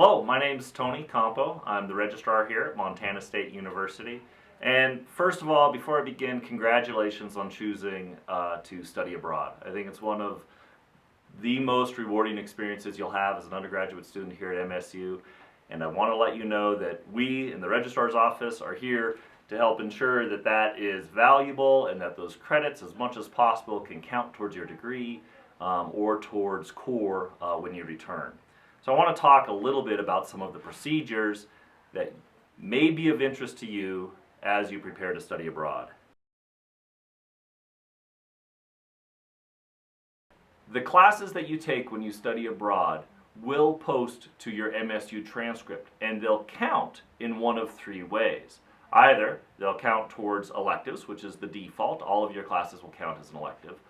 Hello, my name's Tony Campo. I'm the Registrar here at Montana State University. And first of all, before I begin, congratulations on choosing to study abroad. I think it's one of the most rewarding experiences you'll have as an undergraduate student here at MSU. And I want to let you know that we in the Registrar's office are here to help ensure that that is valuable and that those credits, as much as possible, can count towards your degree or towards core when you return. So I want to talk a little bit about some of the procedures that may be of interest to you as you prepare to study abroad. The classes that you take when you study abroad will post to your MSU transcript, and they'll count in one of three ways. Either they'll count towards electives, which is the default, all of your classes will count as an elective,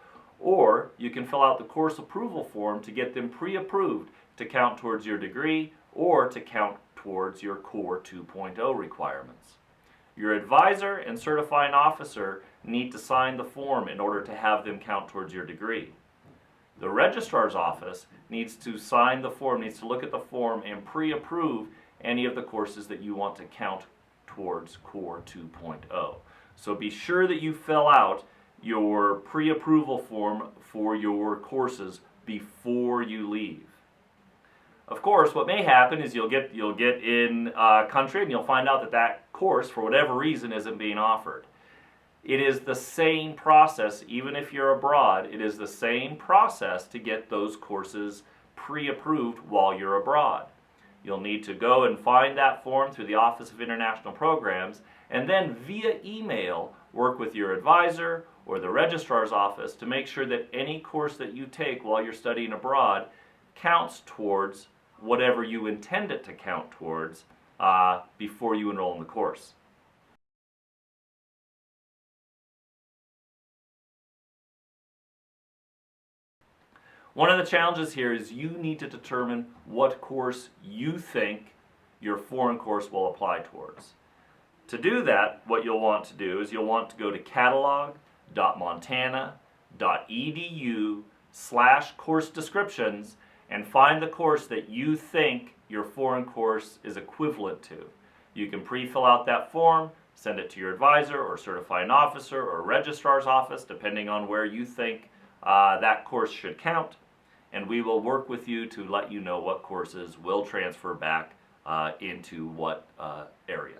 or you can fill out the course approval form to get them pre-approved to count towards your degree or to count towards your Core 2.0 requirements. Your advisor and certifying officer need to sign the form in order to have them count towards your degree. The Registrar's office needs to sign the form, needs to look at the form and pre-approve any of the courses that you want to count towards Core 2.0. So be sure that you fill out your pre-approval form for your courses before you leave. Of course, what may happen is you'll get in country and you'll find out that that course, for whatever reason, isn't being offered. It is the same process, even if you're abroad, it is the same process to get those courses pre-approved while you're abroad. You'll need to go and find that form through the Office of International Programs and then via email work with your advisor or the Registrar's office to make sure that any course that you take while you're studying abroad counts towards whatever you intend it to count towards before you enroll in the course. One of the challenges here is you need to determine what course you think your foreign course will apply towards. To do that, what you'll want to do is you'll want to go to catalog.montana.edu/course descriptions and find the course that you think your foreign course is equivalent to. You can pre-fill out that form, send it to your advisor or certifying officer or registrar's office, depending on where you think that course should count, and we will work with you to let you know what courses will transfer back into what area.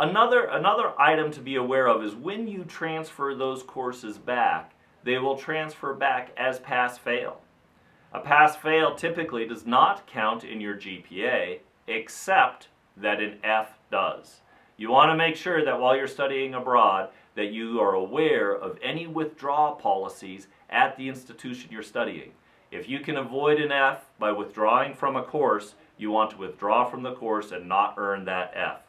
Another item to be aware of is when you transfer those courses back, they will transfer back as pass-fail. A pass-fail typically does not count in your GPA, except that an F does. You want to make sure that while you're studying abroad that you are aware of any withdrawal policies at the institution you're studying. If you can avoid an F by withdrawing from a course, you want to withdraw from the course and not earn that F.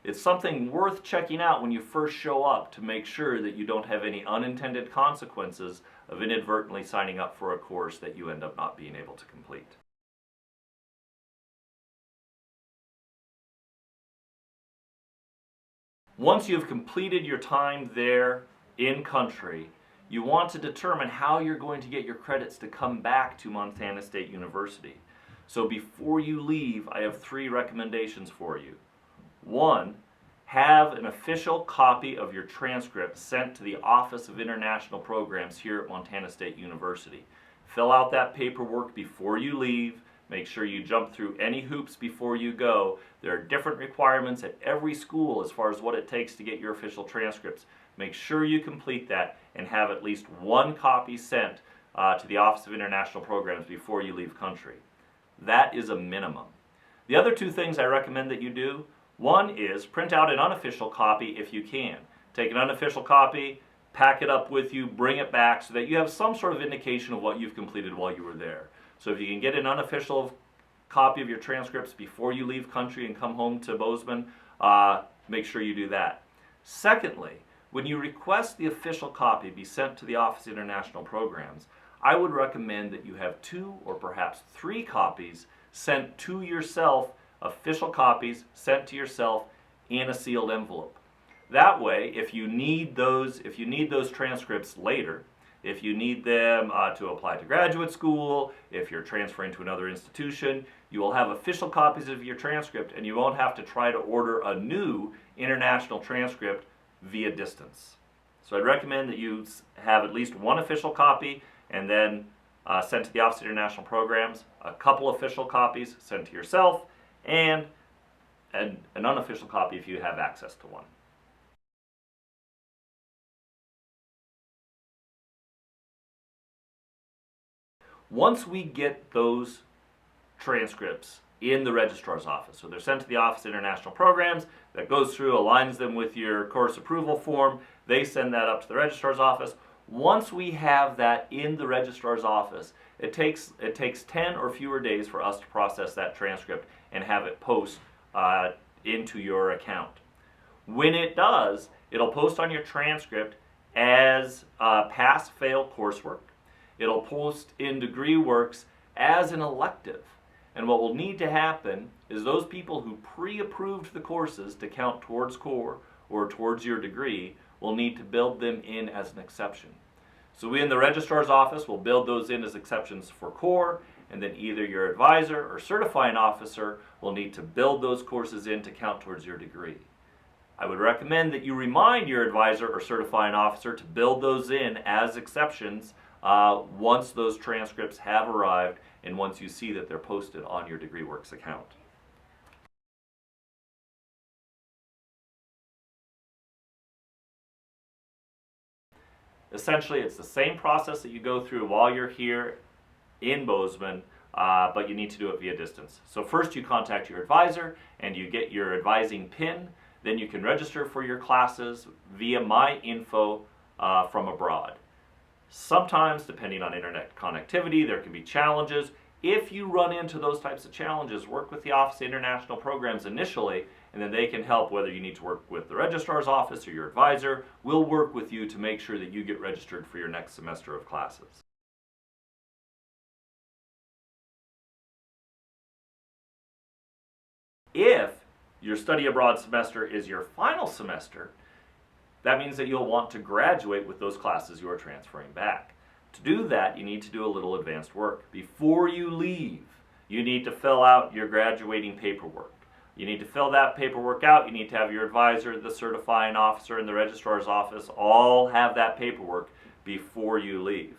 It's something worth checking out when you first show up to make sure that you don't have any unintended consequences of inadvertently signing up for a course that you end up not being able to complete. Once you've completed your time there in country, you want to determine how you're going to get your credits to come back to Montana State University. So before you leave, I have 3 recommendations for you. 1, have an official copy of your transcript sent to the Office of International Programs here at Montana State University. Fill out that paperwork before you leave. Make sure you jump through any hoops before you go. There are different requirements at every school as far as what it takes to get your official transcripts. Make sure you complete that and have at least 1 copy sent to the Office of International Programs before you leave country. That is a minimum. The other 2 things I recommend that you do, 1 is print out an unofficial copy if you can. Take an unofficial copy, pack it up with you, bring it back so that you have some sort of indication of what you've completed while you were there. So if you can get an unofficial copy of your transcripts before you leave country and come home to Bozeman, make sure you do that. Secondly, when you request the official copy be sent to the Office of International Programs, I would recommend that you have 2 or perhaps 3 copies sent to yourself, official copies sent to yourself in a sealed envelope. That way, if you need those transcripts later, if you need them to apply to graduate school, if you're transferring to another institution, you will have official copies of your transcript, and you won't have to try to order a new international transcript via distance. So I'd recommend that you have at least one official copy, and then sent to the Office of International Programs, a couple official copies sent to yourself, and an unofficial copy if you have access to one. Once we get those transcripts in the registrar's office, so they're sent to the Office of International Programs, that goes through, aligns them with your course approval form, they send that up to the registrar's office. Once we have that in the registrar's office, it takes 10 or fewer days for us to process that transcript and have it post into your account. When it does, it'll post on your transcript as pass-fail coursework. It'll post in DegreeWorks as an elective. And what will need to happen is those people who pre-approved the courses to count towards core or towards your degree will need to build them in as an exception. So we in the registrar's office will build those in as exceptions for core, and then either your advisor or certifying officer will need to build those courses in to count towards your degree. I would recommend that you remind your advisor or certifying officer to build those in as exceptions once those transcripts have arrived and once you see that they're posted on your DegreeWorks account. Essentially, it's the same process that you go through while you're here in Bozeman, but you need to do it via distance. So first you contact your advisor and you get your advising PIN. Then you can register for your classes via MyInfo from abroad. Sometimes, depending on internet connectivity, there can be challenges. If you run into those types of challenges, work with the Office of International Programs initially, and then they can help, whether you need to work with the registrar's office or your advisor. We'll work with you to make sure that you get registered for your next semester of classes. If your study abroad semester is your final semester, that means that you'll want to graduate with those classes you are transferring back. To do that, you need to do a little advanced work. Before you leave, you need to fill out your graduating paperwork. You need to fill that paperwork out. You need to have your advisor, the certifying officer, and the registrar's office all have that paperwork before you leave.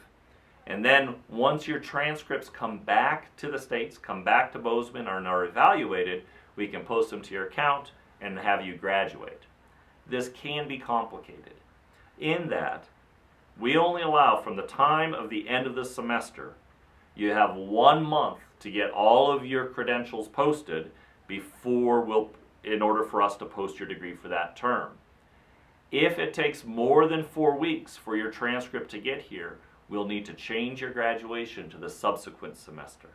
And then once your transcripts come back to the States, come back to Bozeman, and are evaluated, we can post them to your account and have you graduate. This can be complicated in that we only allow from the time of the end of the semester, you have 1 month to get all of your credentials posted in order for us to post your degree for that term. If it takes more than 4 weeks for your transcript to get here, we'll need to change your graduation to the subsequent semester.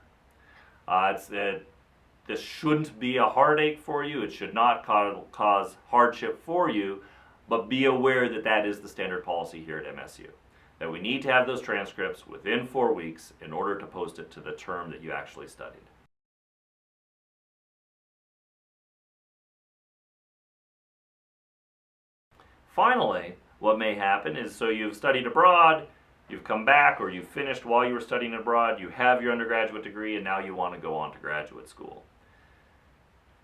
This shouldn't be a heartache for you. It should not cause hardship for you, but be aware that that is the standard policy here at MSU. That we need to have those transcripts within 4 weeks in order to post it to the term that you actually studied. Finally, what may happen is, so you've studied abroad, you've come back, or you've finished while you were studying abroad, you have your undergraduate degree, and now you want to go on to graduate school.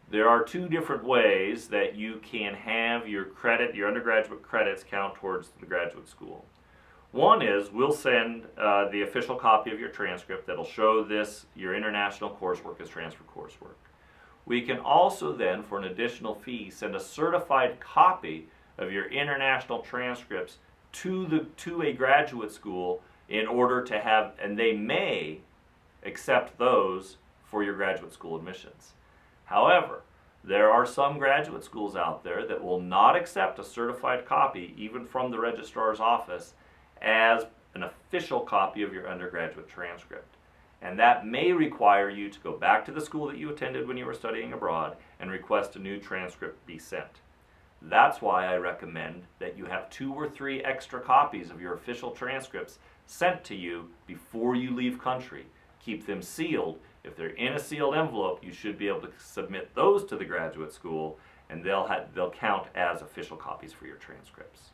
There are 2 different ways that you can have your undergraduate credits count towards the graduate school. One is we'll send the official copy of your transcript that'll show your international coursework as transfer coursework. We can also then, for an additional fee, send a certified copy of your international transcripts to a graduate school in order to have, and they may accept those for your graduate school admissions. However, there are some graduate schools out there that will not accept a certified copy, even from the registrar's office, as an official copy of your undergraduate transcript. And that may require you to go back to the school that you attended when you were studying abroad and request a new transcript be sent. That's why I recommend that you have 2 or 3 extra copies of your official transcripts sent to you before you leave country. Keep them sealed. If they're in a sealed envelope, you should be able to submit those to the graduate school, and they'll count as official copies for your transcripts.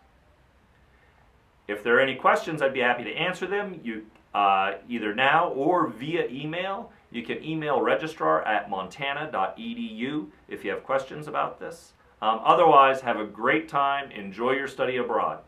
If there are any questions, I'd be happy to answer them. You either now or via email. You can email registrar@montana.edu if you have questions about this. Otherwise, have a great time. Enjoy your study abroad.